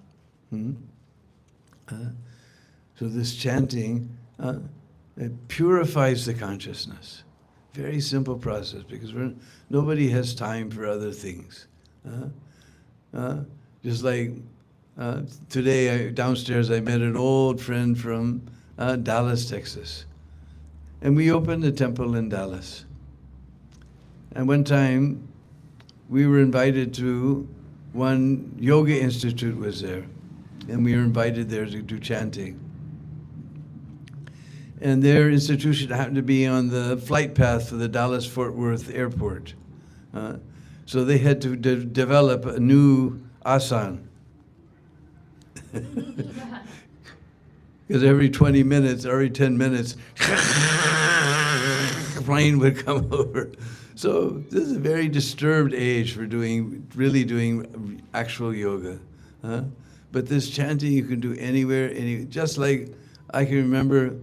So this chanting, it purifies the consciousness. Very simple process, because nobody has time for other things. Just like today, downstairs, I met an old friend from Dallas, Texas. And we opened a temple in Dallas. And one time, we were invited to one yoga institute was there. And we were invited there to do chanting. And their institution happened to be on the flight path for the Dallas-Fort Worth airport. So they had to develop a new asan. Because every 20 minutes, every 10 minutes, a plane would come over. So this is a very disturbed age for really doing actual yoga. But this chanting you can do anywhere, just like I can remember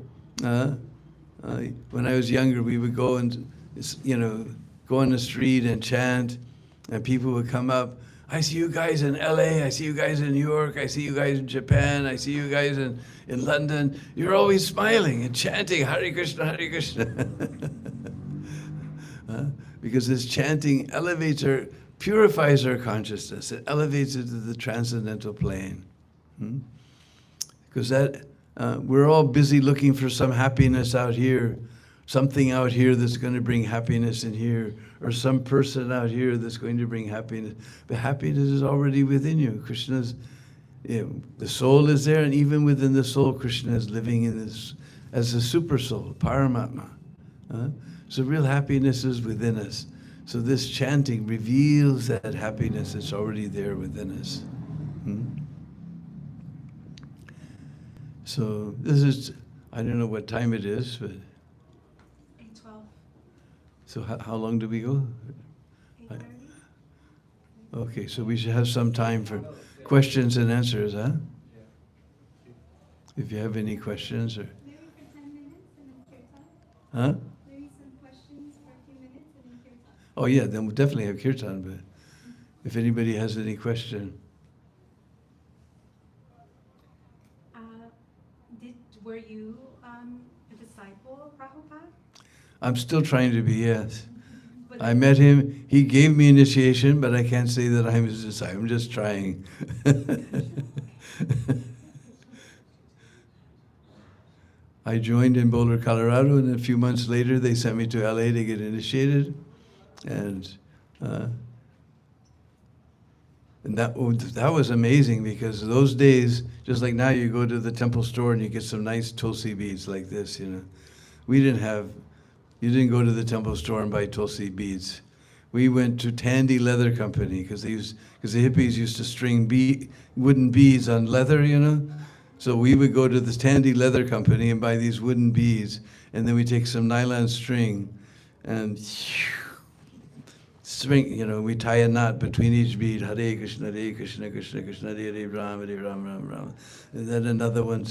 when I was younger, we would go and, go on the street and chant, and people would come up. I see you guys in LA, I see you guys in New York, I see you guys in Japan, I see you guys in London. You're always smiling and chanting Hare Krishna, Hare Krishna. Because this chanting purifies our consciousness. It elevates it to the transcendental plane. Because we're all busy looking for some happiness out here, something out here that's going to bring happiness in here, or some person out here that's going to bring happiness. But happiness is already within you. The soul is there, and even within the soul, Krishna is living in this as a super soul, Paramatma. So real happiness is within us. So this chanting reveals that happiness that's already there within us. So this is, I don't know what time it is, but 8:12. so how long do we go? 8:30. Okay, so we should have some time for questions and answers, huh? If you have any questions or, Maybe for 10 minutes and then kirtan. huh? Maybe some questions for a few minutes and then kirtan. Oh yeah, then we'll definitely have kirtan, but if anybody has any question. Were you a disciple of Prabhupada? I'm still trying to be, yes. But I met him, he gave me initiation, but I can't say that I'm his disciple, I'm just trying. I joined in Boulder, Colorado, and a few months later they sent me to LA to get initiated. And that was amazing, because those days, just like now, you go to the temple store and you get some nice Tulsi beads like this, you didn't go to the temple store and buy Tulsi beads. We went to Tandy Leather Company, because the hippies used to string wooden beads on leather, So we would go to the Tandy Leather Company and buy these wooden beads, and then we take some nylon string and we tie a knot between each bead. Hare Krishna, Krishna Krishna, Hare Ram, Ram. And then another one.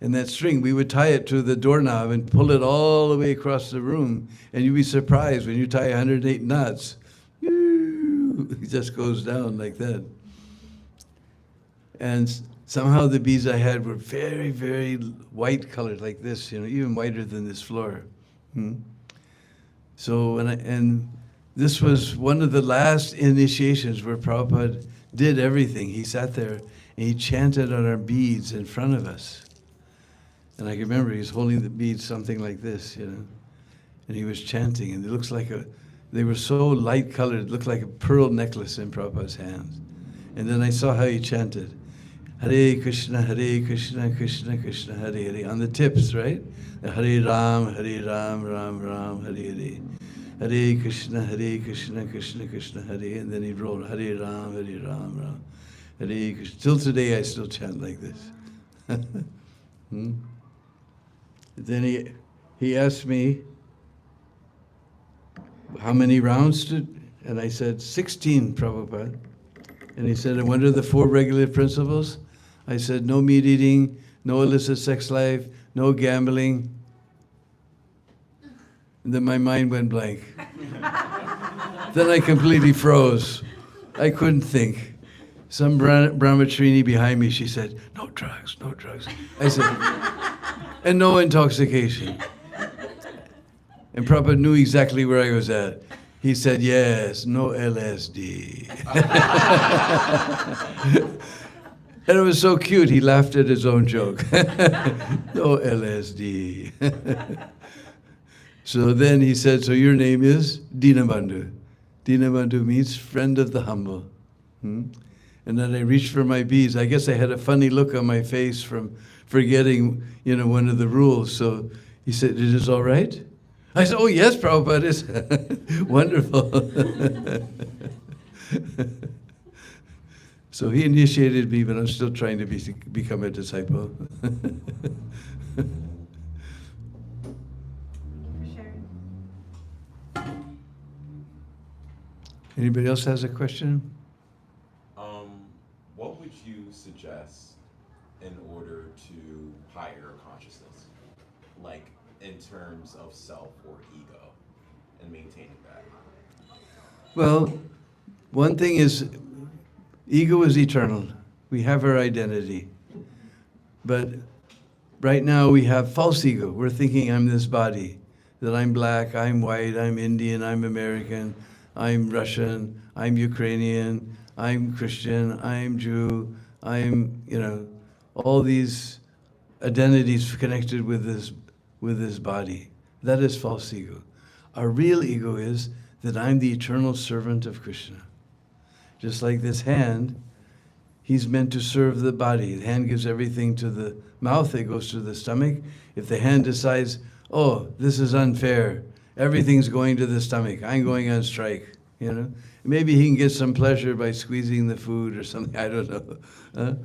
And that string, we would tie it to the doorknob and pull it all the way across the room. And you'd be surprised when you tie 108 knots. It just goes down like that. And somehow the beads I had were very, very white colored, like this, even whiter than this floor. So, and this was one of the last initiations where Prabhupada did everything. He sat there and he chanted on our beads in front of us. And I can remember he was holding the beads something like this, and he was chanting, and it looks like they were so light colored, it looked like a pearl necklace in Prabhupada's hands. And then I saw how he chanted, Hare Krishna, Krishna Krishna, Hare Hare, on the tips, right? Hare Ram, Ram Ram, Hare Hare. Hare Krishna, Krishna Krishna, Hare, and then he'd roll, Hare Ram, Ram. Hare Krishna. Till today I still chant like this. Then he asked me, how many rounds and I said, 16, Prabhupada. And he said, and what are the 4 regulative principles? I said, no meat eating, no illicit sex life, no gambling. And then my mind went blank. Then I completely froze. I couldn't think. Some brahmachari behind me, she said, no drugs, no drugs. I said, and no intoxication. And Prabhupada knew exactly where I was at. He said, yes, no LSD. And it was so cute, he laughed at his own joke. No LSD. So then he said, so your name is Deena Bandhu. Deena Bandhu means friend of the humble. And then I reached for my beads. I guess I had a funny look on my face from forgetting, one of the rules. So he said, it is all right? I said, oh yes, Prabhupada, it's wonderful. So he initiated me, but I'm still trying to become a disciple. Anybody else has a question? What would you suggest in order to higher consciousness, like in terms of self or ego, and maintaining that? Well, one thing is, ego is eternal. We have our identity. But right now we have false ego. We're thinking I'm this body, that I'm black, I'm white, I'm Indian, I'm American, I'm Russian, I'm Ukrainian, I'm Christian, I'm Jew, I'm, all these identities connected with this body. That is false ego. Our real ego is that I'm the eternal servant of Krishna. Just like this hand, he's meant to serve the body. The hand gives everything to the mouth, it goes to the stomach. If the hand decides, oh, this is unfair, everything's going to the stomach, I'm going on strike, Maybe he can get some pleasure by squeezing the food or something, I don't know.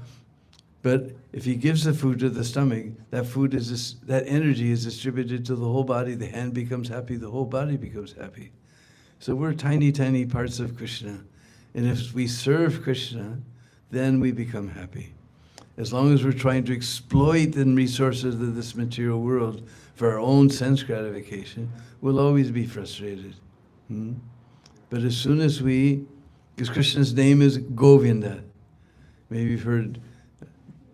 But if he gives the food to the stomach, that energy is distributed to the whole body. The hand becomes happy, the whole body becomes happy. So we're tiny, tiny parts of Krishna. And if we serve Krishna, then we become happy. As long as we're trying to exploit the resources of this material world for our own sense gratification, we'll always be frustrated. But as soon as because Krishna's name is Govinda. Maybe you've heard,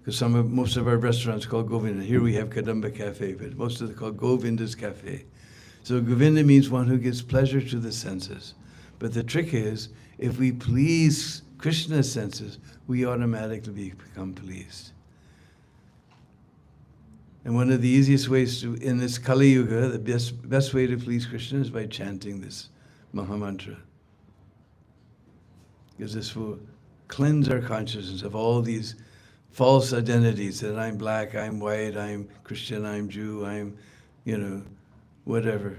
because most of our restaurants call Govinda. Here we have Kadamba Cafe, but most of them call Govinda's Cafe. So Govinda means one who gives pleasure to the senses. But the trick is, if we please Krishna's senses, we automatically become pleased. And one of the easiest ways in this Kali Yuga, the best way to please Krishna is by chanting this Mahamantra. Because this will cleanse our consciousness of all these false identities, that I'm black, I'm white, I'm Christian, I'm Jew, I'm, whatever.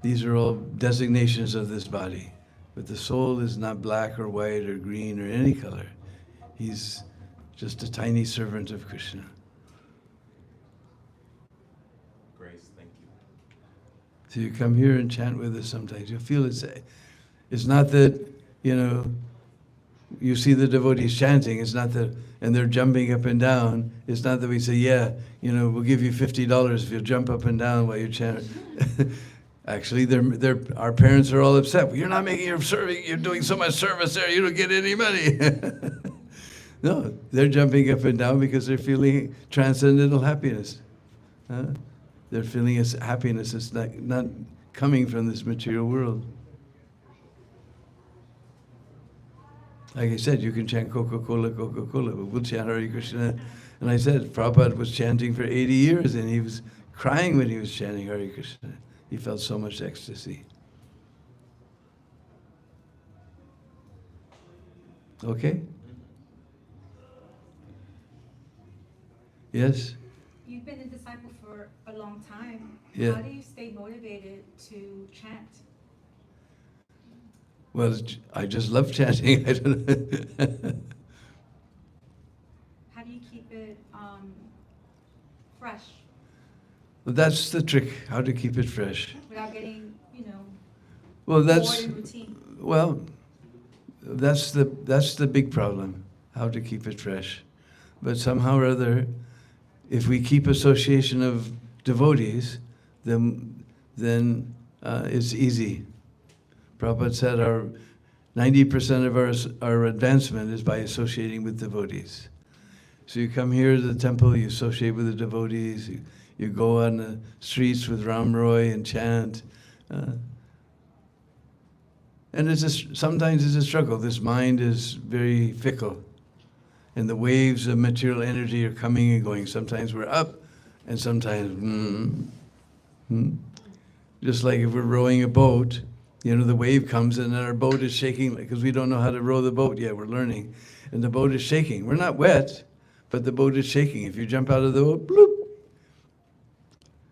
These are all designations of this body. But the soul is not black or white or green or any color. He's just a tiny servant of Krishna. Grace, thank you. So you come here and chant with us sometimes. You'll feel it's not that, you see the devotees chanting, it's not that, and they're jumping up and down. It's not that we say, we'll give you $50 if you'll jump up and down while you chant. Actually, our parents are all upset. Well, you're not making you're doing so much service there, you don't get any money. No, they're jumping up and down because they're feeling transcendental happiness. They're feeling happiness that's not coming from this material world. Like I said, you can chant Coca-Cola, Coca-Cola, but we'll chant Hare Krishna. And I said, Prabhupada was chanting for 80 years, and he was crying when he was chanting Hare Krishna. He felt so much ecstasy. Okay? Yes? You've been a disciple for a long time. Yeah. How do you stay motivated to chant? Well, I just love chanting. I don't know. How do you keep it fresh That's the trick, how to keep it fresh. without getting, Well, bored and routine? Well, that's the big problem, how to keep it fresh. But somehow or other, if we keep association of devotees, then it's easy. Prabhupada said 90% of our advancement is by associating with devotees. So you come here to the temple, you associate with the devotees, you go on the streets with Ram Roy and chant. And sometimes it's a struggle. This mind is very fickle. And the waves of material energy are coming and going. Sometimes we're up, and sometimes, Just like if we're rowing a boat, the wave comes and then our boat is shaking because we don't know how to row the boat yet. We're learning. And the boat is shaking. We're not wet, but the boat is shaking. If you jump out of the boat, bloop,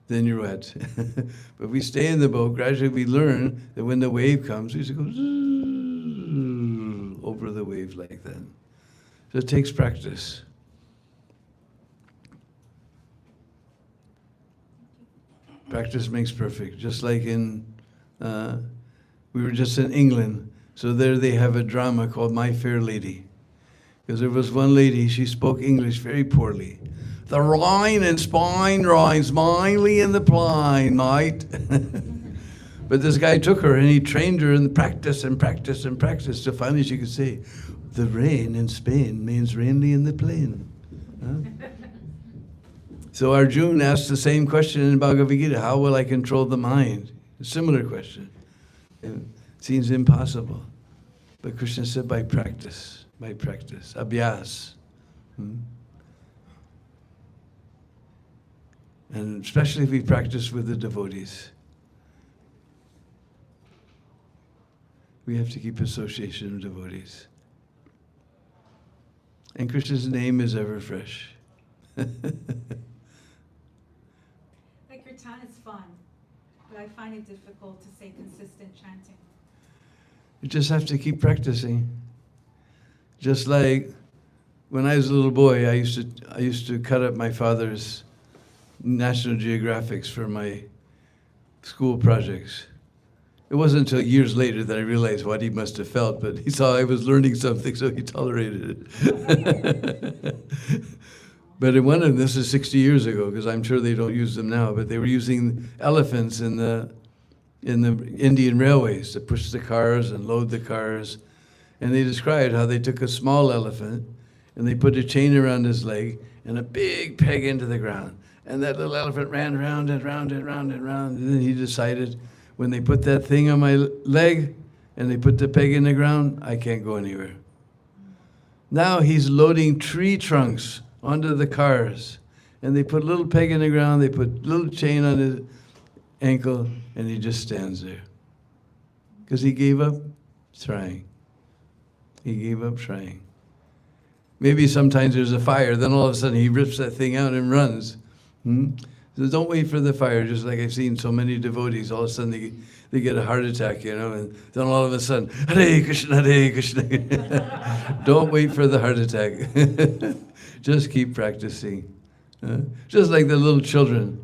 then you're wet. But we stay in the boat. Gradually we learn that when the wave comes, we just go over the wave like that. So it takes practice. Practice makes perfect. Just like we were just in England, so there they have a drama called My Fair Lady. Because there was one lady, she spoke English very poorly. The Rhine and spine rhymes mindly in the pline, mate. But this guy took her and he trained her in practice and practice and practice. So finally she could say, the rain in Spain means rainly in the plain. Huh? So Arjuna asked the same question in Bhagavad Gita, how will I control the mind? A similar question. It seems impossible. But Krishna said by practice, abhyas. And especially if we practice with the devotees. We have to keep association of devotees. And Krishna's name is ever fresh. Like kirtan is fun, but I find it difficult to say consistent chanting. You just have to keep practicing. Just like when I was a little boy, I used to cut up my father's National Geographics for my school projects. It wasn't until years later that I realized what he must have felt, but he saw I was learning something, so he tolerated it. But in one of them, this is 60 years ago, because I'm sure they don't use them now, but they were using elephants in the Indian railways to push the cars and load the cars. And they described how they took a small elephant and they put a chain around his leg and a big peg into the ground. And that little elephant ran round and round and round and round. And then he decided, when they put that thing on my leg and they put the peg in the ground, I can't go anywhere. Now he's loading tree trunks onto the cars. And they put a little peg in the ground, they put a little chain on his ankle, and he just stands there. Because he gave up trying. He gave up trying. Maybe sometimes there's a fire, then all of a sudden he rips that thing out and runs. So don't wait for the fire, just like I've seen so many devotees, all of a sudden they get a heart attack, and then all of a sudden, Hare Krishna, Hare Krishna. Don't wait for the heart attack. Just keep practicing. Just like the little children.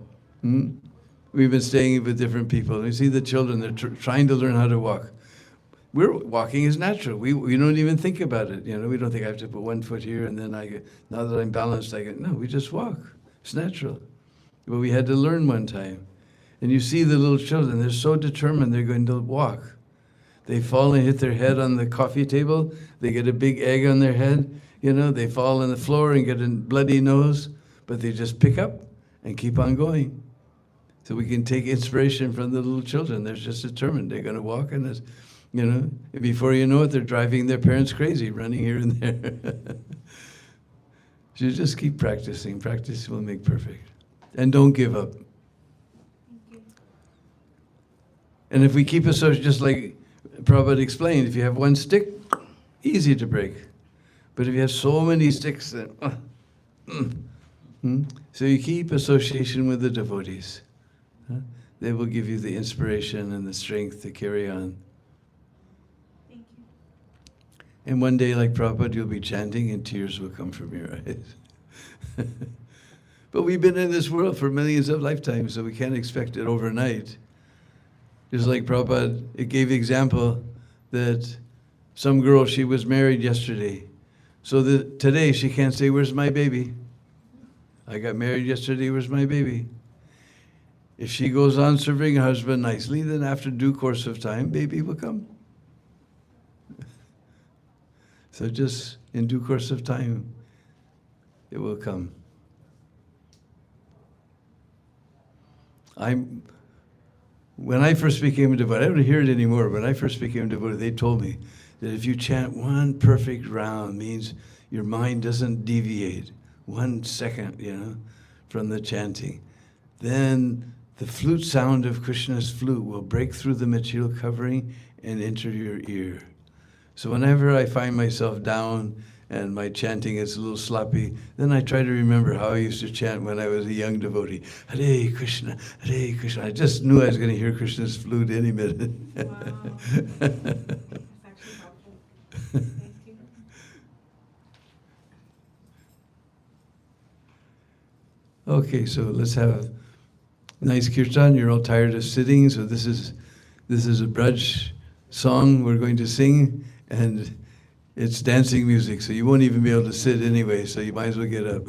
We've been staying with different people. We see the children, they're trying to learn how to walk. Walking is natural. We don't even think about it. We don't think I have to put one foot here and then now that I'm balanced, no, we just walk. It's natural. But we had to learn one time. And you see the little children, they're so determined they're going to walk. They fall and hit their head on the coffee table. They get a big egg on their head. They fall on the floor and get a bloody nose. But they just pick up and keep on going. So we can take inspiration from the little children. They're just determined. They're going to walk, and before you know it, they're driving their parents crazy, running here and there. So you just keep practicing. Practice will make perfect. And don't give up. Thank you. And if we keep associating, just like Prabhupada explained, if you have one stick, easy to break. But if you have so many sticks, then, so you keep association with the devotees. They will give you the inspiration and the strength to carry on. Thank you. And one day, like Prabhupada, you'll be chanting and tears will come from your eyes. But we've been in this world for millions of lifetimes, so we can't expect it overnight. Just like Prabhupada, it gave the example that some girl, she was married yesterday. So today she can't say, where's my baby? I got married yesterday, where's my baby? If she goes on serving her husband nicely, then after due course of time, baby will come. So just in due course of time, it will come. When I first became a devotee, I don't hear it anymore, but when I first became a devotee, they told me that if you chant one perfect round, means your mind doesn't deviate 1 second, from the chanting, then the flute sound of Krishna's flute will break through the material covering and enter your ear. So whenever I find myself down and my chanting is a little sloppy, then I try to remember how I used to chant when I was a young devotee. Hare Krishna, Hare Krishna. I just knew I was going to hear Krishna's flute any minute. Wow. That's actually helpful. Thank you. Okay, so let's have nice kirtan. You're all tired of sitting, so this is a Braj song we're going to sing, and It's dancing music, so you won't even be able to sit anyway, so you might as well get up.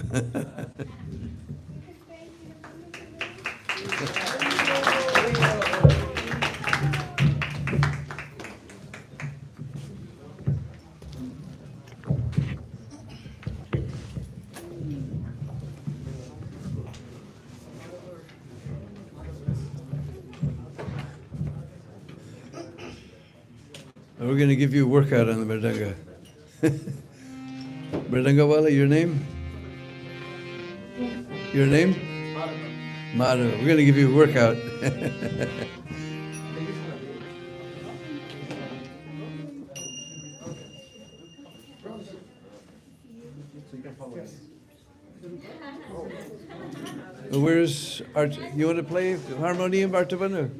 We're going to give you a workout on the Mridanga. Mridangawala, your name? Your name? Madhu. We're going to give you a workout. Where's Art? You want to play harmonium, Artabanu?